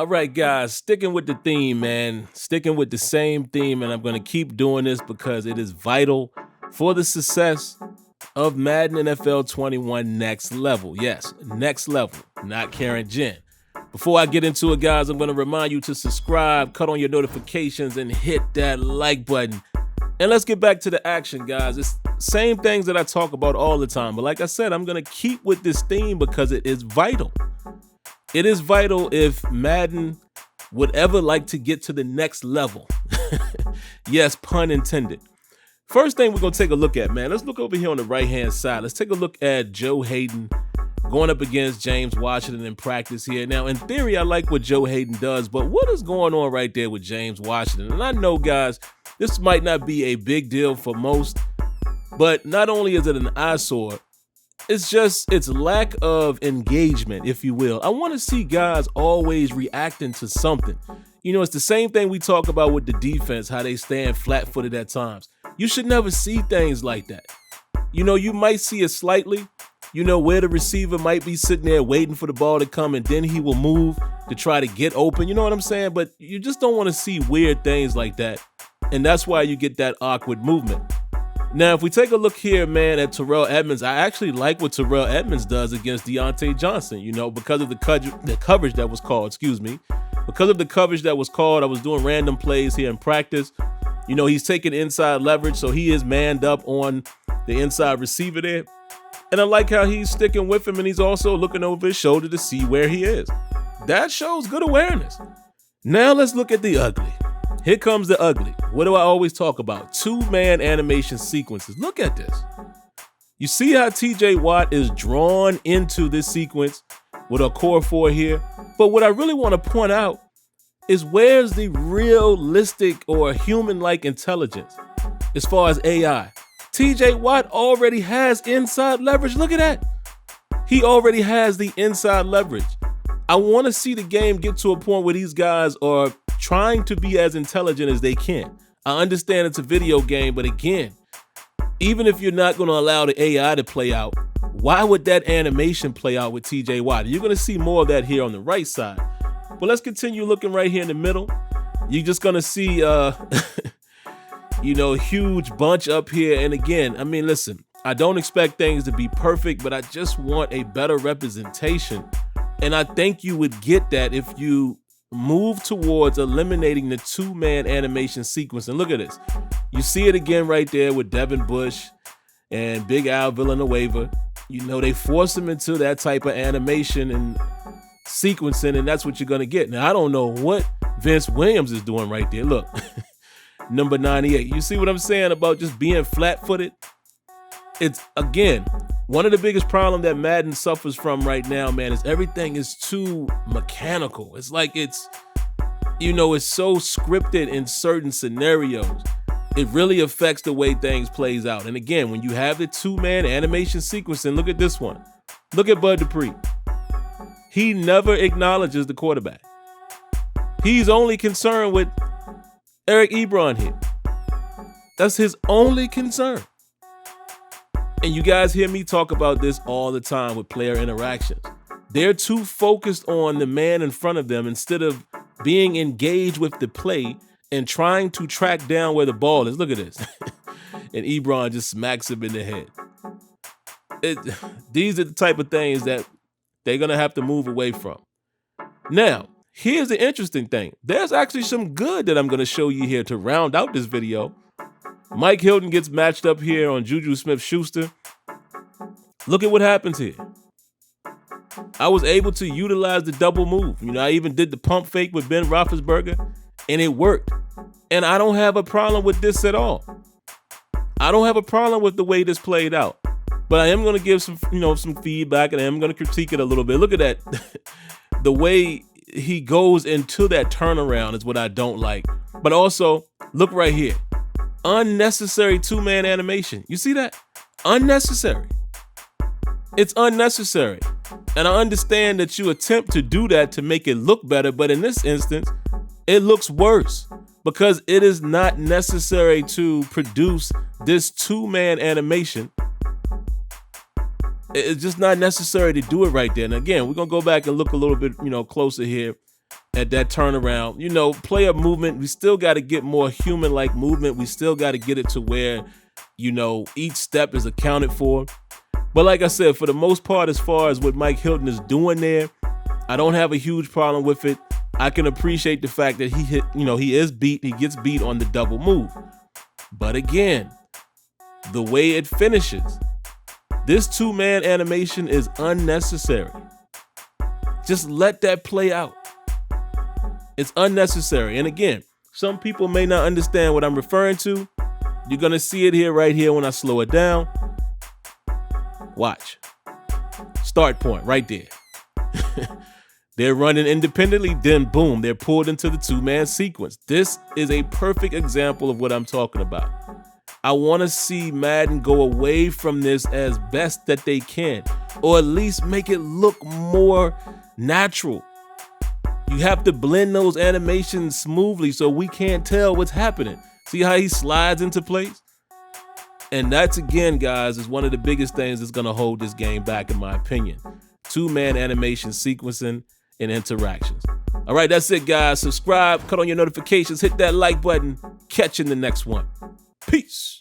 All right, guys, sticking with the theme, man. Sticking with the same theme, and I'm going to keep doing this because it is vital for the success of Madden NFL 21 Next Level. Yes, Next Level, not current gen. Before I get into it, guys, I'm going to remind you to subscribe, cut on your notifications, and hit that like button. And let's get back to the action, guys. It's same things that I talk about all the time. But like I said, I'm going to keep with this theme because it is vital. It is vital if Madden would ever like to get to the next level. Yes, pun intended. First thing we're going to take a look at, man. Let's look over here on the right-hand side. Let's take a look at Joe Hayden going up against James Washington in practice here. Now, in theory, I like what Joe Hayden does, but what is going on right there with James Washington? And I know, guys, this might not be a big deal for most, but not only is it an eyesore, it's just its lack of engagement, if you will. I want to see guys always reacting to something. You know, it's the same thing we talk about with the defense, how they stand flat-footed at times. You should never see things like that. You know, you might see it slightly, you know, where the receiver might be sitting there waiting for the ball to come and then he will move to try to get open. You know what I'm saying? But you just don't want to see weird things like that. And that's why you get that awkward movement. Now, if we take a look here, man, at Terrell Edmonds, I actually like what Terrell Edmonds does against Deontay Johnson, you know, because of the coverage that was called, Because of the coverage that was called, I was doing random plays here in practice. You know, he's taking inside leverage, so he is manned up on the inside receiver there. And I like how he's sticking with him, and he's also looking over his shoulder to see where he is. That shows good awareness. Now let's look at the ugly. Here comes the ugly. What do I always talk about? Two-man animation sequences. Look at this. You see how TJ Watt is drawn into this sequence with a core 4 here? But what I really want to point out is where's the realistic or human-like intelligence as far as AI? TJ Watt already has inside leverage. Look at that. He already has the inside leverage. I want to see the game get to a point where these guys are trying to be as intelligent as they can. I understand it's a video game, but again, even if you're not going to allow the AI to play out, why would that animation play out with TJ Watt? You're going to see more of that here on the right side. But let's continue looking right here in the middle. You're just going to see, you know, huge bunch up here. And again, I mean, listen, I don't expect things to be perfect, but I just want a better representation. And I think you would get that if you move towards eliminating the two-man animation sequence. And look at this. You see it again right there with Devin Bush and Big Al Villanueva. You know, they force him into that type of animation and sequencing, and that's what you're going to get. Now, I don't know what Vince Williams is doing right there. Look, number 98. You see what I'm saying about just being flat-footed? It's, again, one of the biggest problems that Madden suffers from right now, man, is everything is too mechanical. It's like it's, you know, it's so scripted in certain scenarios. It really affects the way things plays out. And again, when you have the two-man animation sequence, and look at this one. Look at Bud Dupree. He never acknowledges the quarterback. He's only concerned with Eric Ebron here. That's his only concern. And you guys hear me talk about this all the time with player interactions. They're too focused on the man in front of them instead of being engaged with the play and trying to track down where the ball is. Look at this. And Ebron just smacks him in the head. These are the type of things that they're going to have to move away from. Now, here's the interesting thing. There's actually some good that I'm going to show you here to round out this video. Mike Hilton gets matched up here on Juju Smith-Schuster. Look at what happens here. I was able to utilize the double move. You know, I even did the pump fake with Ben Roethlisberger, and it worked. And I don't have a problem with this at all. I don't have a problem with the way this played out. But I am going to give some, you know, some feedback, and I am going to critique it a little bit. Look at that. The way he goes into that turnaround is what I don't like. But also, look right here. Unnecessary two-man animation. You see that? Unnecessary. It's unnecessary. And I understand that you attempt to do that to make it look better, but in this instance, it looks worse because it is not necessary to produce this two-man animation. It's just not necessary to do it right there. And again, we're going to go back and look a little bit, you know, closer here at that turnaround. You know, player movement, we still got to get more human-like movement. We still got to get it to where, you know, each step is accounted for. But like I said, for the most part, as far as what Mike Hilton is doing there, I don't have a huge problem with it. I can appreciate the fact that he gets beat on the double move. But again, the way it finishes, this two-man animation is unnecessary. Just let that play out. It's unnecessary. And again, some people may not understand what I'm referring to. You're going to see it here, right here, when I slow it down. Watch. Start point right there. They're running independently, then boom, they're pulled into the two-man sequence. This is a perfect example of what I'm talking about. I want to see Madden go away from this as best that they can, or at least make it look more natural. You have to blend those animations smoothly so we can't tell what's happening. See how he slides into place? And that's, again, guys, is one of the biggest things that's going to hold this game back, in my opinion. Two-man animation sequencing and interactions. All right, that's it, guys. Subscribe, cut on your notifications, hit that like button. Catch you in the next one. Peace.